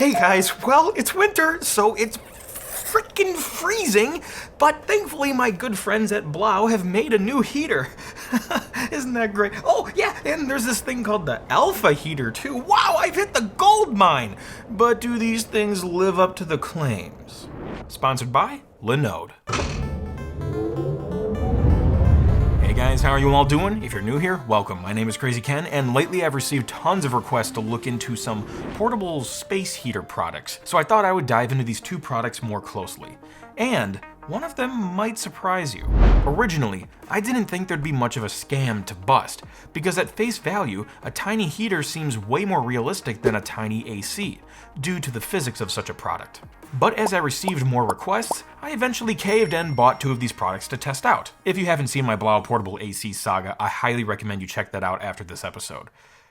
Hey guys, well, it's winter, so it's freaking freezing, but thankfully my good friends at Blau have made a new heater. Isn't that great? Oh, yeah, and there's this thing called the Alpha heater too. Wow, I've hit the gold mine! But do these things live up to the claims? Sponsored by Linode. Hey guys, how are you all doing? If you're new here, welcome. My name is Crazy Ken, and lately I've received tons of requests to look into some portable space heater products, so I thought I would dive into these two products more closely. And one of them might surprise you. Originally, I didn't think there'd be much of a scam to bust, because at face value, a tiny heater seems way more realistic than a tiny AC, due to the physics of such a product. But as I received more requests, I eventually caved and bought two of these products to test out. If you haven't seen my Blau portable AC saga, I highly recommend you check that out after this episode,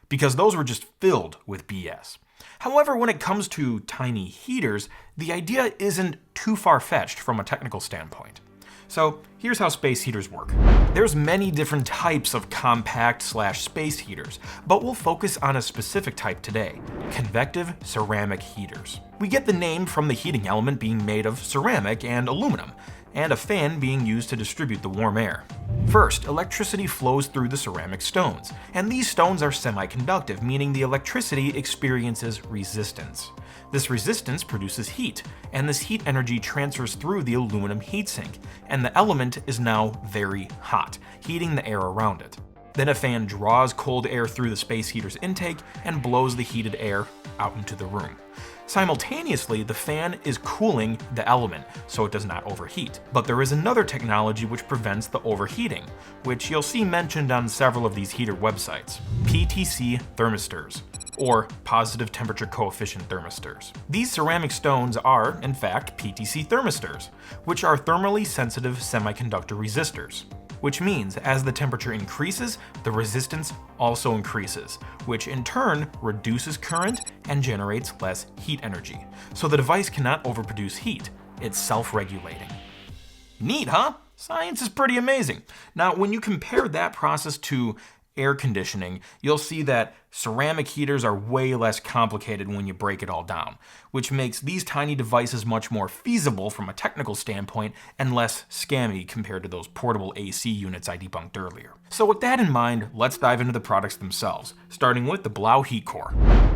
because those were just filled with BS. However, when it comes to tiny heaters, the idea isn't too far-fetched from a technical standpoint. So here's how space heaters work. There's many different types of compact/space heaters, but we'll focus on a specific type today: convective ceramic heaters. We get the name from the heating element being made of ceramic and aluminum, and a fan being used to distribute the warm air. First, electricity flows through the ceramic stones, and these stones are semiconductive, meaning the electricity experiences resistance. This resistance produces heat, and this heat energy transfers through the aluminum heatsink, and the element is now very hot, heating the air around it. Then a fan draws cold air through the space heater's intake and blows the heated air out into the room. Simultaneously, the fan is cooling the element so it does not overheat. But there is another technology which prevents the overheating, which you'll see mentioned on several of these heater websites: PTC thermistors, or positive temperature coefficient thermistors. These ceramic stones are, in fact, PTC thermistors, which are thermally sensitive semiconductor resistors. Which means as the temperature increases, the resistance also increases, which in turn reduces current and generates less heat energy. So the device cannot overproduce heat. It's self-regulating. Neat, huh? Science is pretty amazing. Now, when you compare that process to air conditioning, you'll see that ceramic heaters are way less complicated when you break it all down, which makes these tiny devices much more feasible from a technical standpoint and less scammy compared to those portable AC units I debunked earlier. So with that in mind, let's dive into the products themselves, starting with the Blau HeatCore.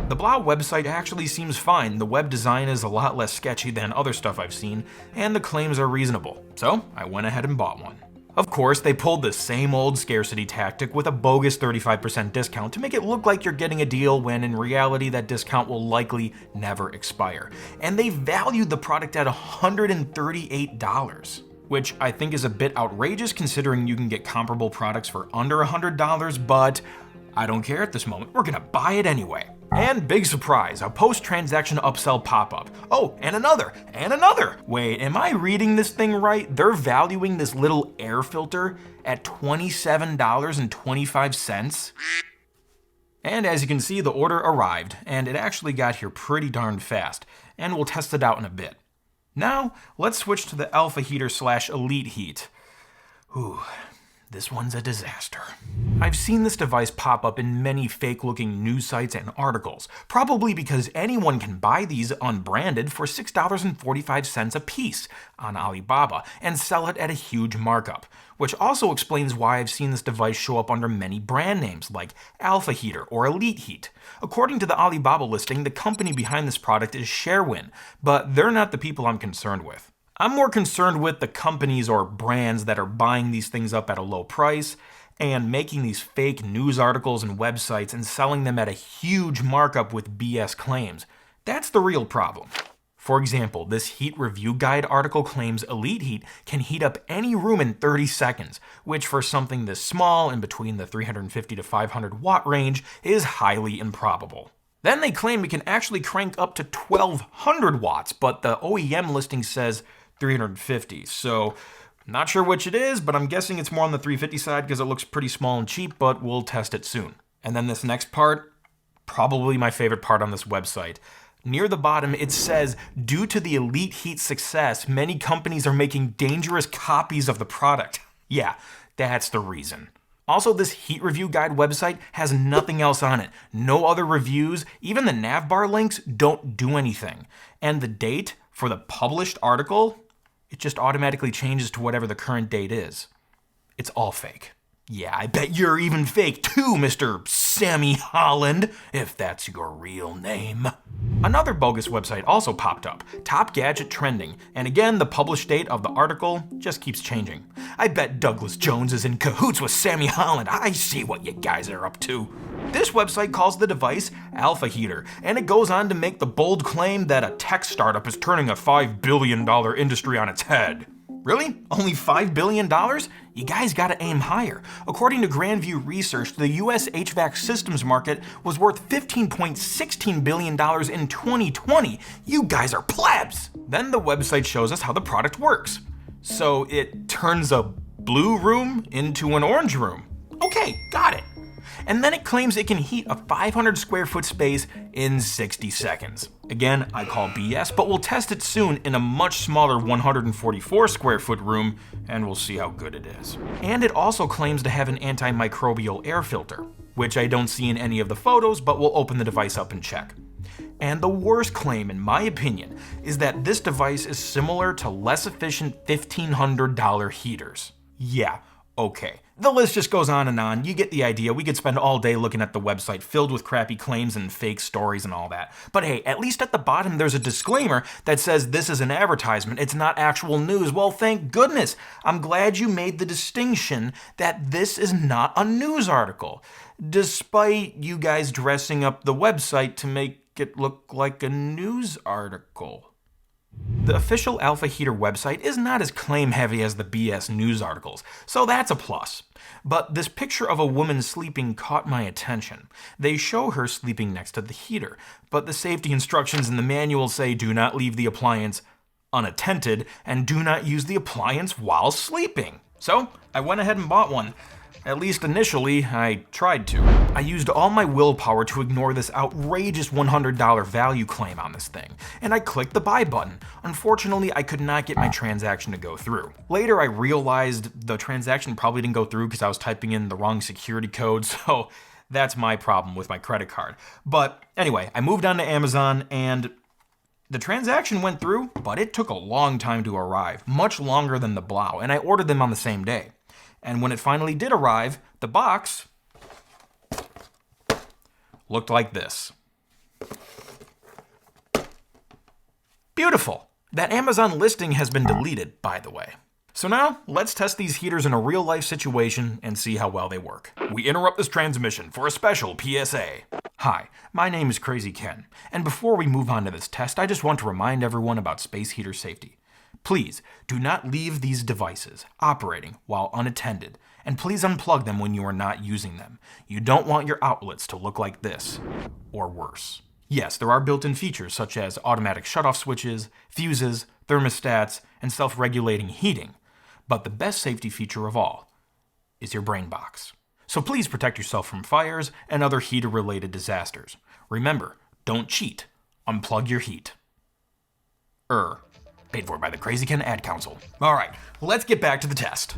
The Blau website actually seems fine. The web design is a lot less sketchy than other stuff I've seen, and the claims are reasonable, so I went ahead and bought one. Of course, they pulled the same old scarcity tactic with a bogus 35% discount to make it look like you're getting a deal when in reality that discount will likely never expire. And they valued the product at $138, which I think is a bit outrageous considering you can get comparable products for under $100, but I don't care at this moment. We're gonna buy it anyway. And big surprise, a post-transaction upsell pop-up. Oh, and another. Wait, am I reading this thing right? They're valuing this little air filter at $27.25? And as you can see, the order arrived, and it actually got here pretty darn fast, and we'll test it out in a bit. Now, let's switch to the Alpha Heater / Elite Heat. Ooh. This one's a disaster. I've seen this device pop up in many fake-looking news sites and articles, probably because anyone can buy these unbranded for $6.45 a piece on Alibaba and sell it at a huge markup, which also explains why I've seen this device show up under many brand names like Alpha Heater or Elite Heat. According to the Alibaba listing, the company behind this product is Sharewin, but they're not the people I'm concerned with. I'm more concerned with the companies or brands that are buying these things up at a low price and making these fake news articles and websites and selling them at a huge markup with BS claims. That's the real problem. For example, this heat review guide article claims Elite Heat can heat up any room in 30 seconds, which for something this small and between the 350 to 500 watt range is highly improbable. Then they claim it can actually crank up to 1200 watts, but the OEM listing says 350, so not sure which it is, but I'm guessing it's more on the 350 side because it looks pretty small and cheap, but we'll test it soon. And then this next part, probably my favorite part on this website. Near the bottom, it says, due to the Elite Heat success, many companies are making dangerous copies of the product. Yeah, that's the reason. Also, this heat review guide website has nothing else on it. No other reviews, even the navbar links don't do anything. And the date for the published article, it just automatically changes to whatever the current date is. It's all fake. Yeah, I bet you're even fake too, Mr. Sammy Holland, if that's your real name. Another bogus website also popped up, Top Gadget Trending, and again, the published date of the article just keeps changing. I bet Douglas Jones is in cahoots with Sammy Holland. I see what you guys are up to. This website calls the device Alpha Heater, and it goes on to make the bold claim that a tech startup is turning a $5 billion industry on its head. Really? Only $5 billion? You guys gotta aim higher. According to Grandview Research, the US HVAC systems market was worth $15.16 billion in 2020. You guys are plebs! Then the website shows us how the product works. So it turns a blue room into an orange room. Okay, got it. And then it claims it can heat a 500 square foot space in 60 seconds. Again, I call BS, but we'll test it soon in a much smaller 144 square foot room, and we'll see how good it is. And it also claims to have an antimicrobial air filter, which I don't see in any of the photos, but we'll open the device up and check. And the worst claim, in my opinion, is that this device is similar to less efficient $1,500 heaters. Yeah, okay. The list just goes on and on. You get the idea. We could spend all day looking at the website filled with crappy claims and fake stories and all that. But hey, at least at the bottom there's a disclaimer that says this is an advertisement. It's not actual news. Well, thank goodness. I'm glad you made the distinction that this is not a news article, despite you guys dressing up the website to make it look like a news article. The official Alpha Heater website is not as claim-heavy as the BS news articles, so that's a plus. But this picture of a woman sleeping caught my attention. They show her sleeping next to the heater, but the safety instructions in the manual say do not leave the appliance unattended and do not use the appliance while sleeping. So I went ahead and bought one. At least initially, I tried to. I used all my willpower to ignore this outrageous $100 value claim on this thing, and I clicked the buy button. Unfortunately, I could not get my transaction to go through. Later, I realized the transaction probably didn't go through because I was typing in the wrong security code, so that's my problem with my credit card. But anyway, I moved on to Amazon, and the transaction went through, but it took a long time to arrive, much longer than the Blau, and I ordered them on the same day. And when it finally did arrive, the box looked like this. Beautiful. That Amazon listing has been deleted, by the way. So now, let's test these heaters in a real-life situation and see how well they work. We interrupt this transmission for a special PSA. Hi, my name is Crazy Ken, and before we move on to this test, I just want to remind everyone about space heater safety. Please, do not leave these devices operating while unattended, and please unplug them when you are not using them. You don't want your outlets to look like this, or worse. Yes, there are built-in features such as automatic shutoff switches, fuses, thermostats, and self-regulating heating, but the best safety feature of all is your brain box. So please protect yourself from fires and other heater-related disasters. Remember, don't cheat. Unplug your heat. Paid for by the Crazy Ken Ad Council. Alright, let's get back to the test.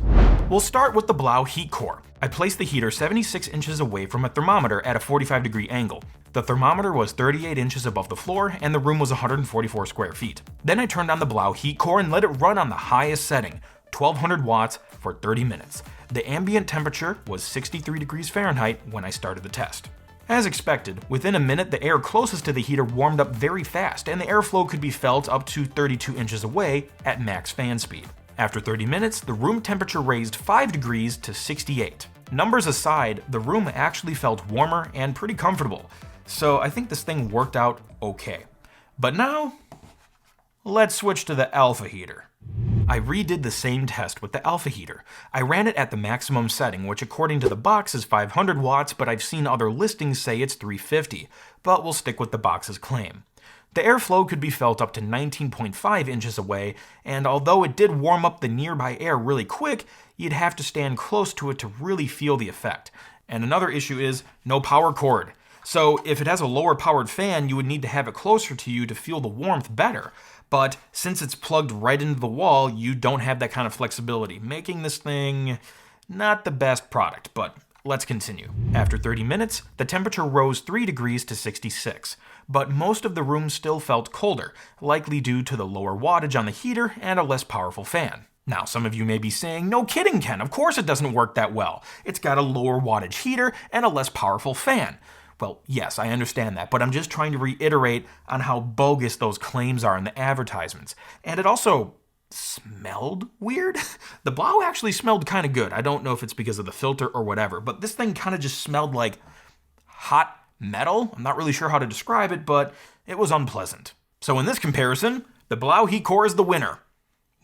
We'll start with the Blau heat core. I placed the heater 76 inches away from a thermometer at a 45-degree angle. The thermometer was 38 inches above the floor, and the room was 144 square feet. Then I turned on the Blau heat core and let it run on the highest setting, 1200 watts, for 30 minutes. The ambient temperature was 63 degrees Fahrenheit when I started the test. As expected, within a minute the air closest to the heater warmed up very fast, and the airflow could be felt up to 32 inches away at max fan speed. After 30 minutes, the room temperature raised 5 degrees to 68. Numbers aside, the room actually felt warmer and pretty comfortable, so I think this thing worked out okay. But now, let's switch to the Alpha Heater. I redid the same test with the Alpha Heater. I ran it at the maximum setting, which according to the box is 500 watts, but I've seen other listings say it's 350, but we'll stick with the box's claim. The airflow could be felt up to 19.5 inches away, and although it did warm up the nearby air really quick, you'd have to stand close to it to really feel the effect. And another issue is no power cord. So if it has a lower powered fan, you would need to have it closer to you to feel the warmth better. But since it's plugged right into the wall, you don't have that kind of flexibility, making this thing Not the best product, but let's continue. After 30 minutes, the temperature rose 3 degrees to 66, but most of the room still felt colder, likely due to the lower wattage on the heater and a less powerful fan. Now, some of you may be saying, no kidding, Ken, of course it doesn't work that well. It's got a lower wattage heater and a less powerful fan. Well, yes, I understand that, but I'm just trying to reiterate on how bogus those claims are in the advertisements. And it also smelled weird. The Blau actually smelled kind of good. I don't know if it's because of the filter or whatever, but this thing kind of just smelled like hot metal. I'm not really sure how to describe it, but it was unpleasant. So in this comparison, the Blau HeatCore is the winner.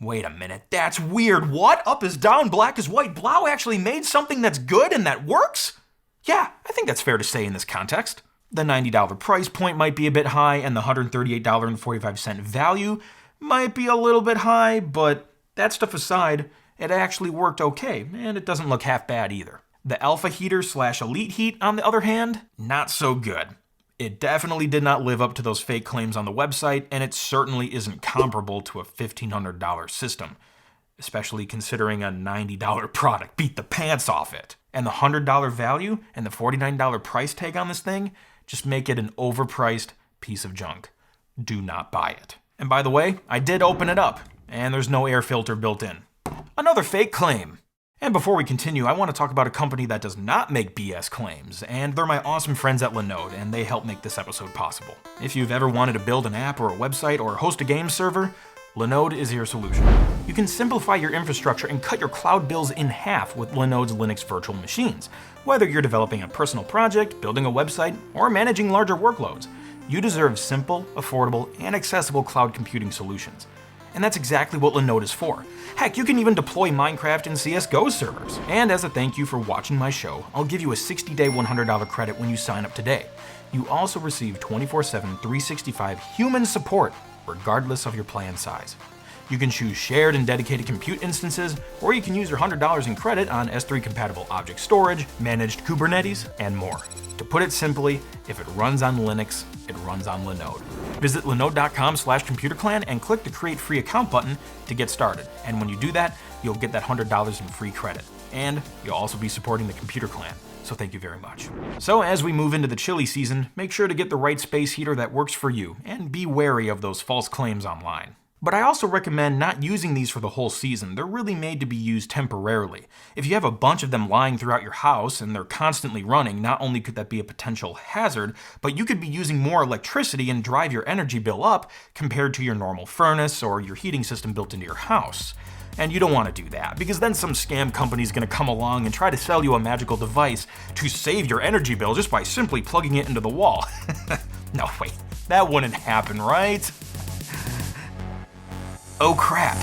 Wait a minute, that's weird. What? Up is down, black is white. Blau actually made something that's good and that works? Yeah, I think that's fair to say in this context. The $90 price point might be a bit high, and the $138.45 value might be a little bit high, but that stuff aside, it actually worked okay, and it doesn't look half bad either. The Alpha Heater / Elite Heat, on the other hand, not so good. It definitely did not live up to those fake claims on the website, and it certainly isn't comparable to a $1,500 system, especially considering a $90 product beat the pants off it. And the $100 value and the $49 price tag on this thing just make it an overpriced piece of junk. Do not buy it. And by the way, I did open it up, and there's no air filter built in. Another fake claim. And before we continue, I want to talk about a company that does not make BS claims, and they're my awesome friends at Linode, and they help make this episode possible. If you've ever wanted to build an app or a website or host a game server, Linode is your solution. You can simplify your infrastructure and cut your cloud bills in half with Linode's Linux virtual machines. Whether you're developing a personal project, building a website, or managing larger workloads, you deserve simple, affordable, and accessible cloud computing solutions. And that's exactly what Linode is for. Heck, you can even deploy Minecraft and CSGO servers. And as a thank you for watching my show, I'll give you a 60-day $100 credit when you sign up today. You also receive 24/7, 365 human support, regardless of your plan size. You can choose shared and dedicated compute instances, or you can use your $100 in credit on S3-compatible object storage, managed Kubernetes, and more. To put it simply, if it runs on Linux, it runs on Linode. Visit linode.com/computerclan and click the Create Free Account button to get started. And when you do that, you'll get that $100 in free credit. And you'll also be supporting the Computer Clan. So thank you very much. So as we move into the chilly season, make sure to get the right space heater that works for you, and be wary of those false claims online. But I also recommend not using these for the whole season. They're really made to be used temporarily. If you have a bunch of them lying throughout your house and they're constantly running, not only could that be a potential hazard, but you could be using more electricity and drive your energy bill up compared to your normal furnace or your heating system built into your house. And you don't want to do that, because then some scam company's going to come along and try to sell you a magical device to save your energy bill just by simply plugging it into the wall. No, wait, that wouldn't happen, right? Oh crap.